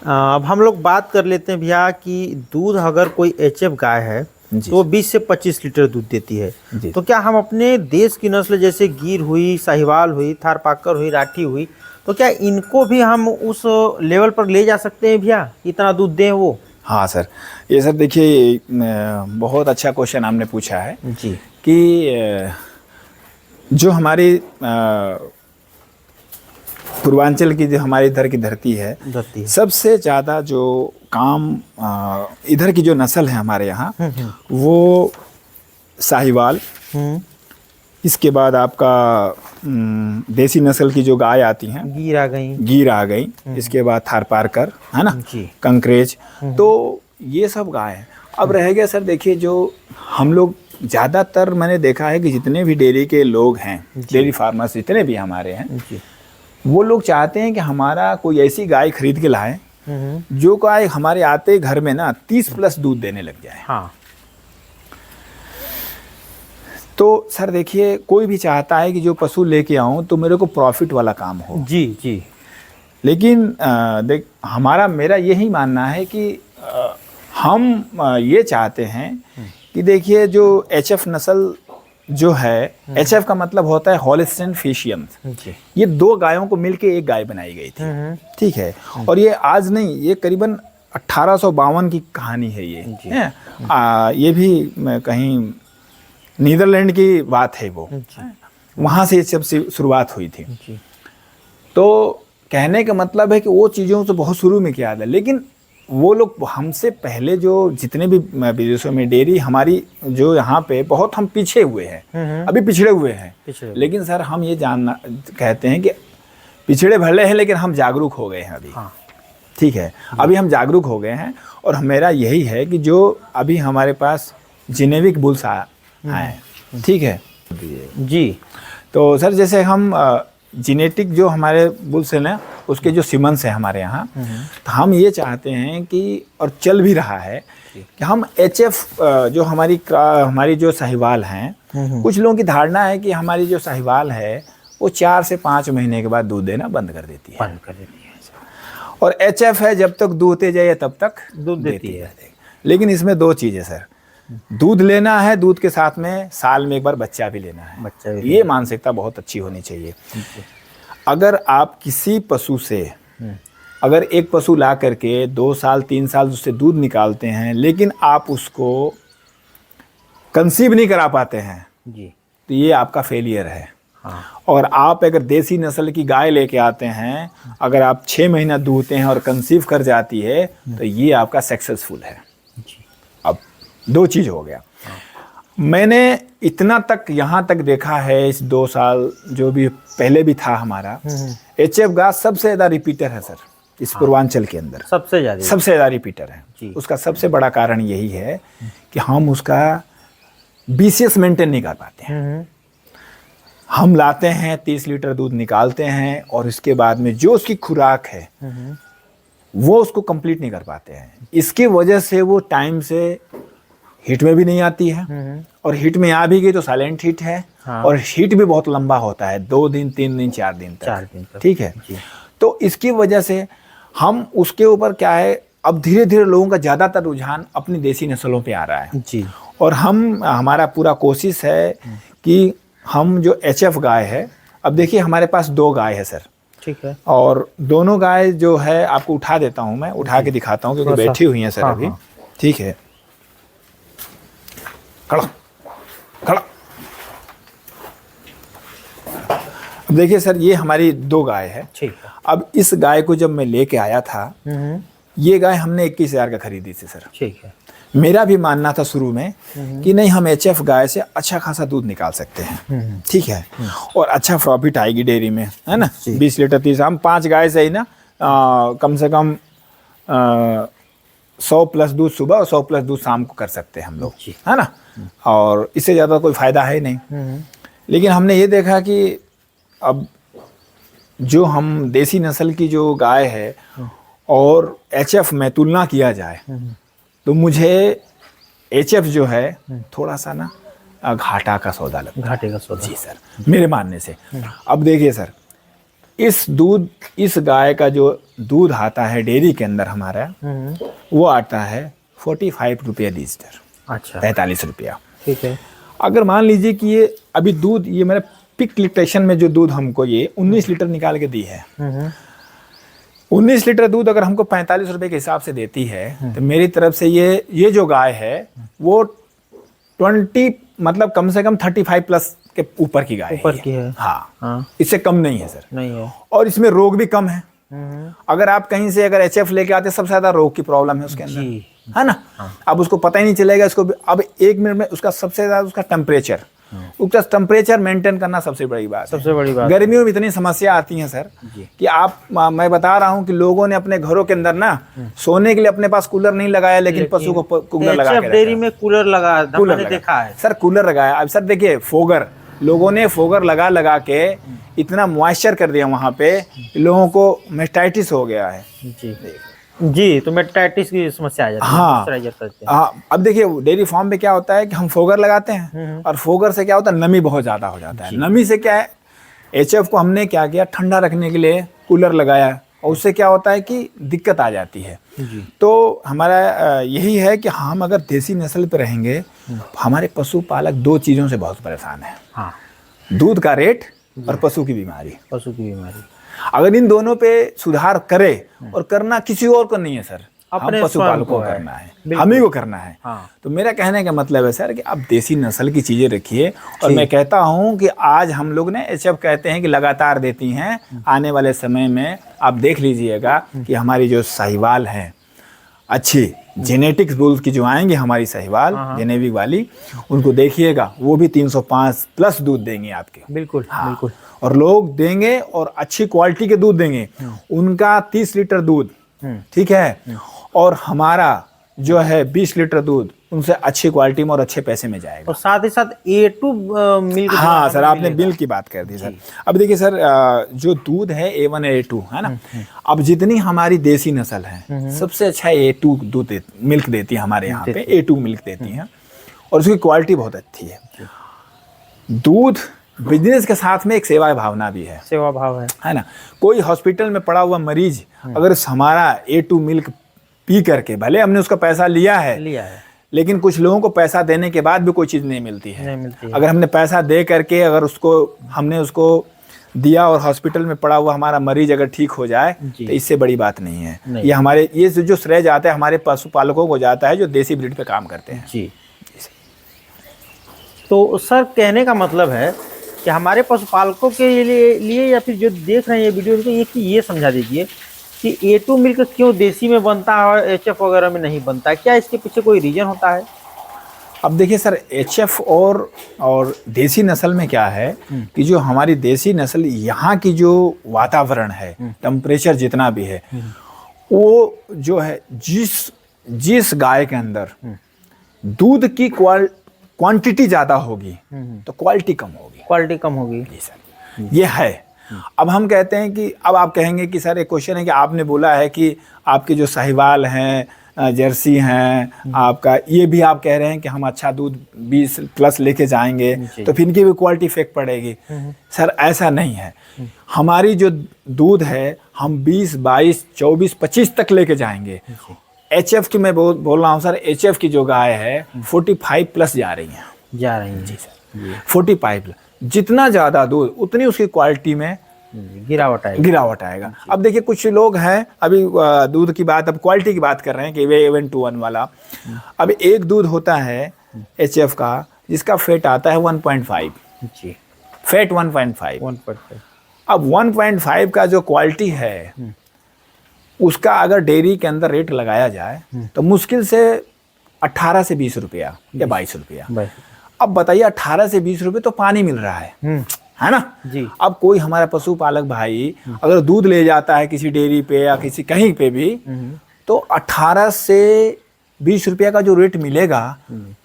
अब हम लोग बात कर लेते हैं भैया कि दूध अगर कोई एचएफ गाय है जी तो वो 20 से 25 लीटर दूध देती है। जी। तो क्या हम अपने देश की नस्ल जैसे गिर हुई, साहिवाल हुई, थारपाकर हुई, राठी हुई, तो क्या इनको भी हम उस लेवल पर ले जा सकते हैं भैया, इतना दूध दें वो? हाँ सर, ये सर देखिए बहुत अच्छा क्वेश्चन आपने पूछा है जी कि जो हमारी पूर्वांचल की जो हमारे इधर की धरती है, धरती है। सबसे ज़्यादा जो काम इधर की जो नस्ल है हमारे यहाँ, वो साहिवाल, हम्म। इसके बाद आपका देसी नस्ल की जो गाय आती हैं, गिर आ गई। गिर आ गई, इसके बाद थारपारकर है ना, जी। कंकरेज, तो ये सब गाय हैं। अब रह गया सर, देखिए जो हम लोग ज़्यादातर मैंने देखा है कि जितने भी डेयरी के लोग हैं, डेयरी फार्मर्स जितने भी हमारे हैं, जी। वो लोग चाहते हैं कि हमारा कोई ऐसी गाय खरीद के लाए जो गाय हमारे आते घर में ना 30+ दूध देने लग जाए। हाँ। तो सर देखिए, कोई भी चाहता है कि जो पशु लेके आऊं तो मेरे को प्रॉफिट वाला काम हो। जी जी। लेकिन देख, मेरा यही मानना है कि हम ये चाहते हैं कि देखिए जो एचएफ नस्ल जो है, एचएफ का मतलब होता है हॉलिस्टीन फ्रीशियन। ये 2 गायों को मिलके एक गाय बनाई गई थी, ठीक है। और ये आज नहीं, ये करीबन 1852 की कहानी है ये है। ये भी कहीं नीदरलैंड की बात है, वो वहाँ से ये सब शुरुआत हुई थी। तो कहने का मतलब है कि वो चीज़ों से बहुत शुरू में किया था, लेकिन वो लोग हमसे पहले जो जितने भी विदेशों में डेयरी हमारी जो यहाँ पे बहुत हम पीछे हुए हैं, अभी पिछड़े हुए हैं। लेकिन सर हम ये जानना कहते हैं कि पिछड़े भले हैं लेकिन हम जागरूक हो गए हैं अभी। हाँ। ठीक है, अभी हम जागरूक हो गए हैं। और मेरा यही है कि जो अभी हमारे पास जेनेटिक बुल्स आए, ठीक है जी। तो सर जैसे हम जेनेटिक जो हमारे बुल्स हैं ना, उसके जो सिमन्स हैं हमारे यहाँ, तो हम ये चाहते हैं कि, और चल भी रहा है कि हम एचएफ जो हमारी जो साहिवाल हैं, कुछ लोगों की धारणा है कि हमारी जो साहिवाल है वो 4 से 5 महीने के बाद दूध देना बंद कर देती है। और एचएफ है जब तक दूधते जाइए तब तक दूध देती है। लेकिन इसमें 2 चीज़ें सर, दूध लेना है, दूध के साथ में साल में एक बार बच्चा भी लेना है। ये मानसिकता बहुत अच्छी होनी चाहिए। अगर आप किसी पशु से, अगर एक पशु ला करके 2 साल 3 साल उससे दूध निकालते हैं, लेकिन आप उसको कंसीव नहीं करा पाते हैं जी, तो ये आपका फेलियर है। हाँ। और आप अगर देसी नस्ल की गाय लेके आते हैं, अगर आप 6 महीना दूहते हैं और कंसीव कर जाती है, तो ये आपका सक्सेसफुल है। अब 2 चीज़ हो गया। मैंने इतना तक यहाँ तक देखा है, इस 2 साल जो भी पहले भी था हमारा, एचएफ गाय सबसे ज़्यादा रिपीटर है सर इस पूर्वांचल के अंदर। सबसे ज़्यादा रिपीटर है। उसका सबसे बड़ा कारण यही है कि हम उसका बीसीएस मेंटेन नहीं कर पाते हैं। हम लाते हैं 30 लीटर दूध निकालते हैं, और इसके बाद में जो उसकी खुराक है वो उसको कंप्लीट नहीं कर पाते हैं। इसकी वजह से वो टाइम से हीट में भी नहीं आती है, और हीट में आ भी गई तो साइलेंट हीट है। हाँ। और हीट भी बहुत लंबा होता है, 2 दिन 3 दिन 4 दिन तक। ठीक है, तो इसकी वजह से हम उसके ऊपर क्या है, अब धीरे धीरे लोगों का ज़्यादातर रुझान अपनी देसी नस्लों पे आ रहा है जी। और हमारा पूरा कोशिश है कि हम जो एचएफ गाय है, अब देखिए हमारे पास 2 गाय है सर, ठीक है, और दोनों गाय जो है आपको उठा देता हूँ, मैं उठा के दिखाता हूँ क्योंकि बैठी हुई हैं सर। हाँ, अभी ठीक है, खड़ा खड़ा। अब देखिए सर, ये हमारी 2 गाय है। ठीक है। अब इस गाय को जब मैं लेके आया था, ये गाय हमने 21,000 का खरीदी थी सर। ठीक है। मेरा भी मानना था शुरू में कि नहीं, हम एचएफ गाय से अच्छा खासा दूध निकाल सकते हैं, ठीक है, और अच्छा प्रॉफिट आएगी डेयरी में, है ना। 20 लीटर 30, हम 5 गाय से ही ना कम से कम 100+ दूध सुबह और 100+ दूध शाम को कर सकते हैं हम लोग, है ना। और इससे ज़्यादा कोई फ़ायदा है नहीं। लेकिन हमने ये देखा कि अब जो हम देसी नस्ल की जो गाय है और एचएफ में तुलना किया जाए, तो मुझे एचएफ जो है थोड़ा सा ना घाटा का सौदा लगता है। घाटे का सौदा जी सर, मेरे मानने से। अब देखिए सर, इस गाय का जो दूध आता है डेयरी के अंदर हमारा, वो आता है 45 रुपया लीटर। अच्छा, 45 रुपया। ठीक है। अगर मान लीजिए कि ये अभी दूध, ये मेरे पिक लिक्टेशन में जो दूध हमको ये 19 लीटर निकाल के दी है, 19 लीटर दूध अगर हमको 45 रुपए के हिसाब से देती है, तो मेरी तरफ से ये जो गाय है वो 20 मतलब कम से कम 35 प्लस के ऊपर की गाय ऊपर की है। हाँ, इससे कम नहीं है सर। नहीं है। और इसमें रोग भी कम है। अगर आप कहीं से अगर एचएफ लेके आते, सबसे ज्यादा रोग की प्रॉब्लम है उसके अंदर, है ना। अब उसको पता ही नहीं चलेगा इसको। अब 1 मिनट में उसका सबसे ज्यादा उसका टेम्परेचर मेंटेन करना सबसे बड़ी बात है। सबसे बड़ी बात। गर्मियों में इतनी समस्या आती है सर कि मैं बता रहा हूँ कि लोगों ने अपने घरों के अंदर ना सोने के लिए अपने पास कूलर नहीं लगाया, लेकिन पशु को कूलर लगा के डेयरी में कूलर लगा, मैंने देखा है सर, कूलर लगाया। अब सर देखिए, लोगों ने फोगर लगा के इतना मॉइस्चर कर दिया वहां पे, लोगों को मेस्टाइटिस हो गया है। जी, तो मेस्टाइटिस की समस्या आ जाती है। हाँ, करते हैं। हाँ। अब देखिए डेयरी फार्म में क्या होता है कि हम फोगर लगाते हैं, और फोगर से क्या होता है, नमी बहुत ज्यादा हो जाता है। नमी से क्या है, एचएफ को हमने क्या किया, ठंडा रखने के लिए कूलर लगाया, और उससे क्या होता है कि दिक्कत आ जाती है। तो हमारा यही है कि हम अगर देसी नस्ल पे रहेंगे, हमारे पशुपालक 2 चीज़ों से बहुत परेशान है। हाँ, दूध का रेट और पशु की बीमारी। अगर इन दोनों पे सुधार करे, और करना किसी और को नहीं है सर, हम पशुपालकों को करना है, हम ही को करना है। हाँ। तो मेरा कहने का मतलब है सर कि आप देसी नस्ल की चीजें रखिए। और मैं कहता हूं कि आज हम लोग ने एचएफ कहते हैं कि लगातार देती हैं, आने वाले समय में आप देख लीजिएगा कि हमारी जो साहिवाल हैं, अच्छी जेनेटिक्स बुल्स की जो आएंगे हमारी साहिवाल जेनेविक वाली, उनको देखिएगा, वो भी 305 प्लस दूध देंगे आपके। बिल्कुल। बिल्कुल। और लोग देंगे और अच्छी क्वालिटी के दूध देंगे। उनका 30 लीटर दूध, ठीक है, और हमारा जो है 20 लीटर दूध उनसे अच्छी क्वालिटी में और अच्छे पैसे में जाएगा। और साथ ही साथ A2 मिल्क। हाँ सर, आपने मिल्क की बात कर दी सर। अब देखिए सर, जो दूध है A1 A2 है ना, अब जितनी हमारी देसी नस्ल है, सबसे अच्छा A2 दूध मिल्क देती है हमारे यहाँ पे, A2 मिल्क देती है, और उसकी क्वालिटी बहुत अच्छी है। दूध बिजनेस के साथ में एक सेवा भावना भी है, सेवा भाव है ना। कोई हॉस्पिटल में पड़ा हुआ मरीज अगर हमारा A2 मिल्क पी करके, भले हमने उसका पैसा लिया है, लेकिन कुछ लोगों को पैसा देने के बाद भी कोई चीज नहीं मिलती है। अगर हमने पैसा दे करके अगर हमने उसको दिया और हॉस्पिटल में पड़ा हुआ हमारा मरीज अगर ठीक हो जाए, तो इससे बड़ी बात नहीं है। ये जो श्रेय जाता है हमारे पशुपालकों को जाता है, जो देसी ब्रीड पे काम करते हैं। जी। तो सर कहने का मतलब है कि हमारे पशुपालकों के लिए या फिर जो देख रहे हैं ये वीडियो, ये समझा दीजिए कि A2 मिल्क क्यों देसी में बनता है और एचएफ वगैरह में नहीं बनता है? क्या इसके पीछे कोई रीजन होता है? अब देखिए सर, एचएफ और देसी नस्ल में क्या है कि जो हमारी देसी नस्ल, यहाँ की जो वातावरण है, टेम्परेचर जितना भी है, वो जो है जिस गाय के अंदर दूध की क्वांटिटी ज्यादा होगी तो क्वालिटी कम होगी। जी सर, ये है। अब हम कहते हैं कि, अब आप कहेंगे कि सर एक क्वेश्चन है कि आपने बोला है कि आपके जो साहिवाल हैं, जर्सी हैं, आपका ये भी आप कह रहे हैं कि हम अच्छा दूध 20 प्लस लेके जाएंगे, तो फिर इनकी भी क्वालिटी इफेक्ट पड़ेगी। सर ऐसा नहीं है। हमारी जो दूध है हम 20, 22, 24, 25 तक लेके जाएंगे। एचएफ की मैं बोल रहा हूँ सर, एचएफ की जो गाय है 45 प्लस जा रही हैं। जी सर, 45 प्लस। जितना ज्यादा दूध उतनी उसकी क्वालिटी में गिरावट आएगा। अब देखिए कुछ लोग हैं, अभी दूध की बात, अब क्वालिटी की बात कर रहे हैं कि वे A1 वाला। अब एक दूध होता है एचएफ का जिसका फेट आता है 1.5, फेट 1.5। अब 1.5 का जो क्वालिटी है उसका अगर डेयरी के अंदर रेट लगाया जाए तो मुश्किल से 18 से 20 रुपया या 22 रुपया। अब बताइए 18 से 20 रुपए तो पानी मिल रहा है ना जी। अब कोई हमारा पशुपालक भाई अगर दूध ले जाता है किसी डेयरी पे या किसी कहीं पे भी, तो 18 से 20 रुपया का जो रेट मिलेगा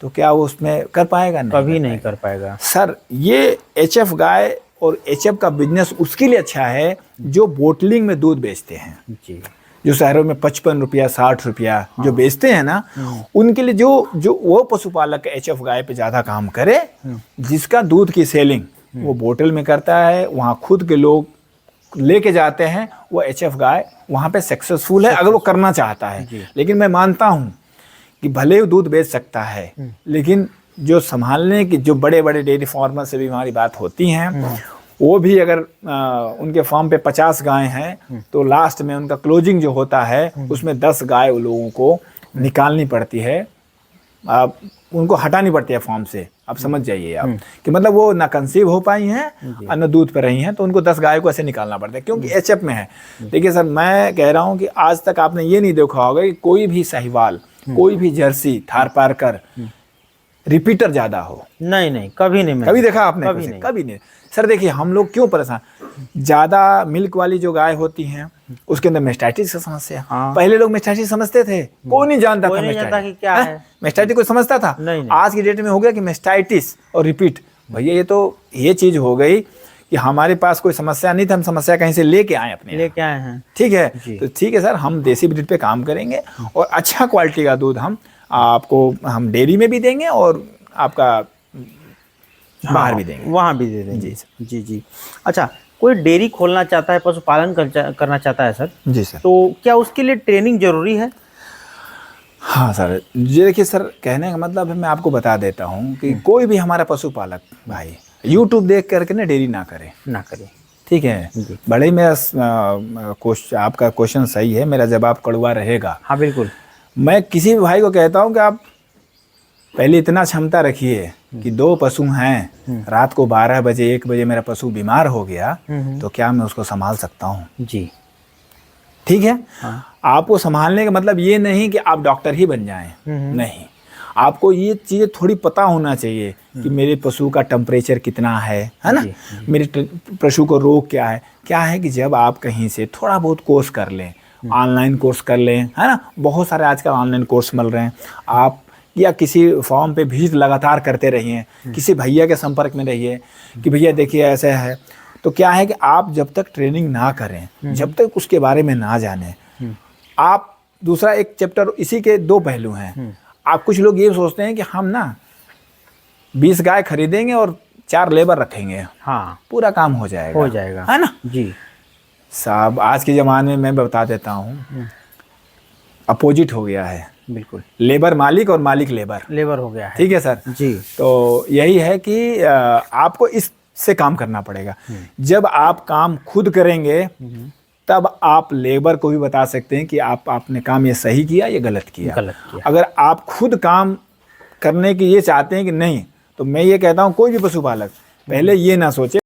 तो क्या वो उसमें कर पाएगा? कभी नहीं कर पाएगा सर। ये एचएफ गाय और एचएफ का बिजनेस उसके लिए अच्छा है जो बोटलिंग में दूध बेचते हैं जी। जो शहरों में 55 रुपया 60 रुपया जो बेचते हैं ना, उनके लिए जो वो पशुपालक एचएफ गाय पे ज्यादा काम करे, जिसका दूध की सेलिंग वो बोतल में करता है, वहाँ खुद के लोग लेके जाते हैं वो एचएफ गाय वहाँ पे सक्सेसफुल है अगर वो करना चाहता है। लेकिन मैं मानता हूँ कि भले ही दूध बेच सकता है, लेकिन जो संभालने की जो बड़े बड़े डेयरी फार्मर से भी हमारी बात होती हैं, वो भी अगर उनके फार्म पे 50 गाय हैं तो लास्ट में उनका क्लोजिंग जो होता है उसमें 10 गाय उन लोगों को निकालनी पड़ती है, उनको हटानी पड़ती है फार्म से। आप समझ जाइए आप कि मतलब वो ना कंसीव हो पाई हैं और न दूध पर रही हैं, तो उनको 10 गाय को ऐसे निकालना पड़ता है क्योंकि एचएफ में है। देखिए सर, मैं कह रहा हूँ कि आज तक आपने ये नहीं देखा होगा कि कोई भी साहिवाल, कोई भी जर्सी, थारपारकर रिपीटर ज्यादा हो। नहीं, कभी नहीं, कभी देखा आपने? कभी नहीं सर। देखिए हम लोग क्यों परेशान, ज्यादा मिल्क वाली जो गाय होती हैं उसके अंदर मेस्टाइटिस की समस्या। पहले लोग मेस्टाइटिस समझते थे, कोई नहीं जानता था कि क्या है मेस्टाइटिस, कोई समझता था? नहीं। आज की डेट में हो गया कि मेस्टाइटिस और रिपीट, भैया ये तो ये चीज हो गई कि हमारे पास कोई समस्या नहीं थी, हम समस्या कहीं से लेके आए हैं। ठीक है, तो ठीक है सर, हम देसी ब्रीड पे काम करेंगे और अच्छा क्वालिटी का दूध हम डेयरी में भी देंगे और आपका बाहर भी देंगे, वहाँ भी दे देंगे। जी। अच्छा, कोई डेयरी खोलना चाहता है, पशुपालन करना चाहता है सर? जी सर। तो क्या उसके लिए ट्रेनिंग जरूरी है? हाँ सर, ये देखिए सर, कहने का मतलब है, मैं आपको बता देता हूँ कि कोई भी हमारा पशुपालक भाई YouTube देख करके ना डेयरी ना करे। ठीक है, बड़े मेरा आपका क्वेश्चन सही है, मेरा जवाब कड़वा रहेगा। हाँ बिल्कुल। मैं किसी भी भाई को कहता हूँ कि आप पहले इतना क्षमता रखिए कि 2 पशु हैं, रात को 12 बजे 1 बजे मेरा पशु बीमार हो गया तो क्या मैं उसको संभाल सकता हूँ? जी ठीक है। आपको संभालने का मतलब ये नहीं कि आप डॉक्टर ही बन जाएं, नहीं, आपको ये चीज़ें थोड़ी पता होना चाहिए कि मेरे पशु का टेम्परेचर कितना है ना, मेरे पशु को रोग क्या है कि जब आप कहीं से थोड़ा बहुत कोर्स कर लें, ऑनलाइन कोर्स कर लें, है ना, बहुत सारे आजकल ऑनलाइन कोर्स मिल रहे हैं, आप या किसी फॉर्म पे विजिट लगातार करते रहिए, किसी भैया के संपर्क में रहिए कि भैया देखिए ऐसे है। तो क्या है कि आप जब तक ट्रेनिंग ना करें, जब तक उसके बारे में ना जाने, आप दूसरा एक चैप्टर, इसी के 2 पहलू हैं। आप कुछ लोग ये सोचते हैं कि हम ना 20 गाय खरीदेंगे और 4 लेबर रखेंगे, हाँ पूरा काम हो जाएगा, है ना जी साहब। आज के ज़माने में मैं बता देता हूँ, अपोजिट हो गया है बिल्कुल, लेबर मालिक और मालिक लेबर हो गया है। ठीक है सर जी। तो यही है कि आपको इससे काम करना पड़ेगा। जब आप काम खुद करेंगे तब आप लेबर को भी बता सकते हैं कि आपने काम ये सही किया, ये गलत किया। अगर आप खुद काम करने की ये चाहते हैं कि नहीं, तो मैं ये कहता हूँ कोई भी पशुपालक पहले ये ना सोचे